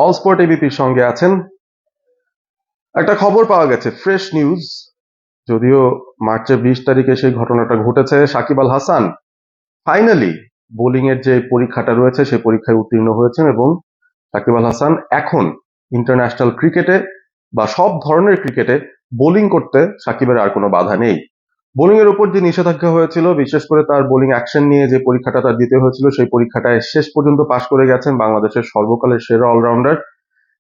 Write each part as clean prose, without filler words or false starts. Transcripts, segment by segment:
All sport এবিপির সঙ্গে আছেন। একটা খবর পাওয়া গেছে, ফ্রেশ নিউজ, যদিও মার্চের 20 তারিখে সেই ঘটনাটা ঘটেছে। সাকিব আল হাসান ফাইনালি বোলিং এর যে পরীক্ষাটা রয়েছে সেই পরীক্ষায় উত্তীর্ণ হয়েছেন এবং সাকিব আল হাসান এখন ইন্টারন্যাশনাল ক্রিকেটে বা সব ধরনের ক্রিকেটে বোলিং করতে সাকিবের আর কোনো বাধা নেই। বোলিং এর উপর যে নিষেধাজ্ঞা হয়েছিল, বিশেষ করে তার বোলিং অ্যাকশন নিয়ে যে পরীক্ষাটা তার দিতে হয়েছিল, সেই পরীক্ষাটায় শেষ পর্যন্ত পাশ করে গেছেন বাংলাদেশের সর্বকালের সেরা অলরাউন্ডার।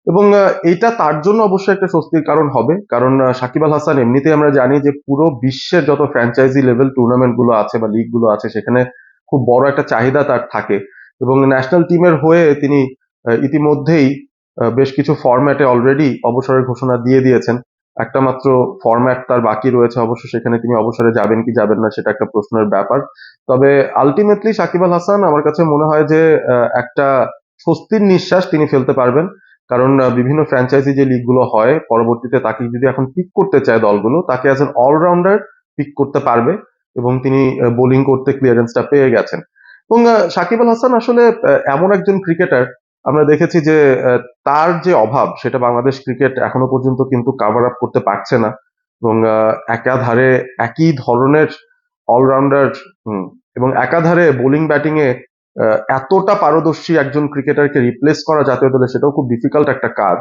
এবং এইটা তার জন্য অবশ্যই একটা স্বস্তির কারণ হবে, কারণ সাকিব আল হাসান এমনিতেই আমরা জানি যে পুরো বিশ্বের যত ফ্র্যাঞ্চাইজি লেভেল টুর্নামেন্ট গুলো আছে বা লিগ গুলো আছে সেখানে খুব বড় একটা চাহিদা তার থাকে। এবং ন্যাশনাল টিমের হয়ে তিনি ইতিমধ্যেই বেশ কিছু ফরম্যাটে অলরেডি অবসরের ঘোষণা দিয়ে দিয়েছেন। একটা মাত্র ফরম্যাট তার বাকি রয়েছে, অবশ্য সেখানে তিনি অবসরে যাবেন কি যাবেন না সেটা একটা প্রশ্নের ব্যাপার। তবে আলটিমেটলি সাকিব আল হাসান আমার কাছে মনে হয় যে একটা স্বস্তির নিঃশ্বাস তিনি ফেলতে পারবেন, কারণ বিভিন্ন ফ্র্যাঞ্চাইজি যে লিগগুলো হয় পরবর্তীতে তাকে যদি এখন পিক করতে চায় দলগুলো, তাকে অ্যাজ এন অলরাউন্ডার পিক করতে পারবে এবং তিনি বোলিং করতে ক্লিয়ারেন্সটা পেয়ে গেছেন। এবং সাকিব আল হাসান আসলে এমন একজন ক্রিকেটার, আমরা দেখেছি যে তার যে অভাব সেটা বাংলাদেশ ক্রিকেট এখনো পর্যন্ত কিন্তু কাভার আপ করতে পারছে না। এবং একাধারে একই ধরনের অলরাউন্ডার এবং একাধারে বোলিং ব্যাটিং এ এতটা পারদর্শী একজন ক্রিকেটারকে রিপ্লেস করা জাতীয় দলে সেটাও খুব ডিফিকাল্ট একটা কাজ।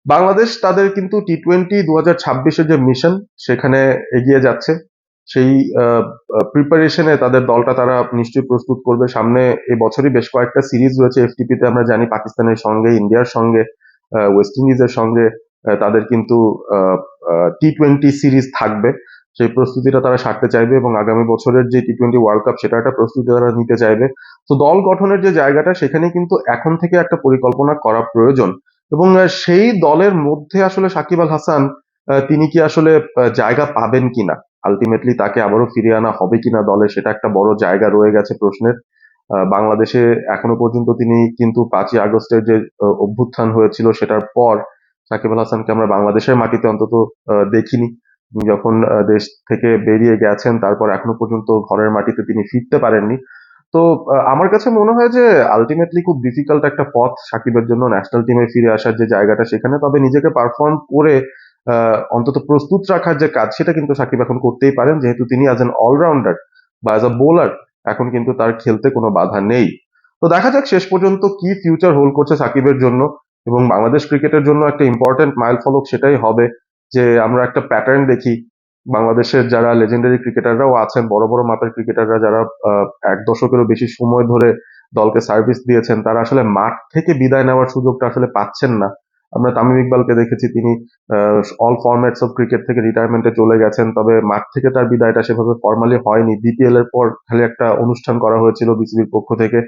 বাংলাদেশ তাদের কিন্তু T20 2026-এর যে মিশন সেখানে এগিয়ে যাচ্ছে। সেই প্রিপারেশনে তাদের দলটা তারা নিশ্চয়ই প্রস্তুত করবে। সামনে এবছরই বেশ কয়েকটা সিরিজ রয়েছে এফটিপি তে, আমরা জানি পাকিস্তানের সঙ্গে, ইন্ডিয়ার সঙ্গে, ওয়েস্ট ইন্ডিজের সঙ্গে তাদের কিন্তু T20 সিরিজ থাকবে। সেই প্রস্তুতিটা তারা সারতে চাইবে এবং আগামী বছরের যে T20 ওয়ার্ল্ড কাপ সেটা একটা প্রস্তুতি তারা নিতে চাইবে। তো দল গঠনের যে জায়গাটা সেখানে কিন্তু এখন থেকে একটা পরিকল্পনা করা প্রয়োজন। এবং সেই দলের মধ্যে আসলে সাকিব আল হাসান তিনি কি আসলে জায়গা পাবেন কিনা, আলটিমেটলি তাকে আবারও ফিরিয়ে আনা হবে কিনা দলে, সেটা একটা বড় জায়গা রয়ে গেছে প্রশ্নের। বাংলাদেশে এখনো পর্যন্ত তিনি কিন্তু 5ই আগস্টের যে অভ্যুত্থান হয়েছিল সেটার পর সাকিব আল হাসানকে আমরা বাংলাদেশের মাটিতে অন্তত দেখিনি। তিনি যখন দেশ থেকে বেরিয়ে গেছেন তারপর এখনো পর্যন্ত ঘরের মাটিতে তিনি ফিরতে পারেননি। তো আমার কাছে মনে হয় যে আলটিমেটলি খুব ডিফিকাল্ট একটা পথ সাকিবের জন্য ন্যাশনাল টিমে ফিরে আসার যে জায়গাটা সেখানে, তবে নিজেকে পারফর্ম করে অন্তত প্রস্তুত রাখার যে কাজ সেটা কিন্তু সাকিব এখন করতেই পারেন, যেহেতু তিনি অ্যাজ এন অলরাউন্ডার বা অ্যাজ আ বোলার এখন কিন্তু তার খেলতে কোনো বাধা নেই। তো দেখা যাক শেষ পর্যন্ত কি ফিউচার হোল্ড করছে সাকিবের জন্য। এবং বাংলাদেশ ক্রিকেটের জন্য একটা ইম্পর্টেন্ট মাইল ফলক সেটাই হবে যে আমরা একটা প্যাটার্ন দেখি, বাংলাদেশের যারা লেজেন্ডারি ক্রিকেটাররাও আছেন, বড় বড় মাপের ক্রিকেটাররা যারা 1 দশকেরও বেশি সময় ধরে দলকে সার্ভিস দিয়েছেন, তারা আসলে মাঠ থেকে বিদায় নেওয়ার সুযোগটা আসলে পাচ্ছেন না। আমরা তামিম ইকবালকে দেখেছি, তিনি অল ফরম্যাটস অফ ক্রিকেট থেকে রিটায়ারমেন্টে চলে গেছেন, তবে মাঠ থেকে তার বিদায়টা সেভাবে ফর্মালি হয়নি। বিপিএল এর পর খালি একটা অনুষ্ঠান করা হয়েছিল বিসিবির পক্ষ থেকে।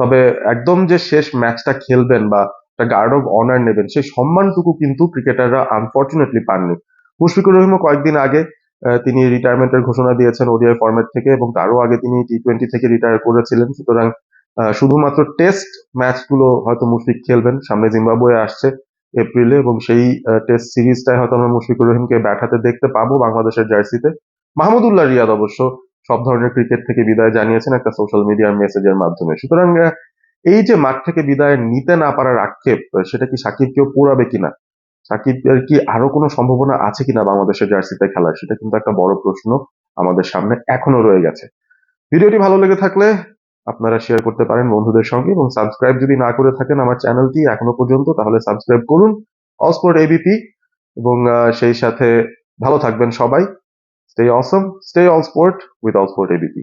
তবে একদম যে শেষ ম্যাচটা খেলবেন বা একটা গার্ড অফ অনার নেবেন, সেই সম্মানটুকু কিন্তু ক্রিকেটাররা আনফর্চুনেটলি পাননি। মুশফিকুর রহিমও কয়েকদিন আগে তিনি রিটায়ারমেন্টের ঘোষণা দিয়েছেন ওডিআই ফরম্যাট থেকে, এবং তারও আগে তিনি T20 থেকে রিটায়ার করেছিলেন। সুতরাং শুধুমাত্র টেস্ট ম্যাচগুলো হয়তো মুশফিক খেলবেন। সামনে জিম্বাবুয়ে আসছে এপ্রিলে, এবং সেই টেস্ট সিরিজটায় হয়তো আমরা মুশফিকুর রহিমকে ব্যাট হাতে দেখতে পাবো বাংলাদেশের জার্সিতে। মাহমুদুল্লাহ রিয়াদ অবশ্য সব ধরনের ক্রিকেট থেকে বিদায় জানিয়েছেন একটা সোশ্যাল মিডিয়ার মেসেজের মাধ্যমে। সুতরাং এই যে মাঠ থেকে বিদায় নিতে না পারার আক্ষেপ, সেটা কি সাকিবকেও পোড়াবে কিনা, সাকিবের কি আরো কোনো সম্ভাবনা আছে কিনা বাংলাদেশের জার্সিতে খেলার, সেটা কিন্তু একটা বড় প্রশ্ন আমাদের সামনে এখনো রয়ে গেছে। ভিডিওটি ভালো লেগে থাকলে আপনারা শেয়ার করতে পারেন বন্ধুদের সঙ্গে, এবং সাবস্ক্রাইব যদি না করে থাকেন আমার চ্যানেলটি এখনো পর্যন্ত, তাহলে সাবস্ক্রাইব করুন অল স্পোর্ট এবিপি। এবং সেই সাথে ভালো থাকবেন সবাই। Stay Assam, stay all sport with all sport ABP.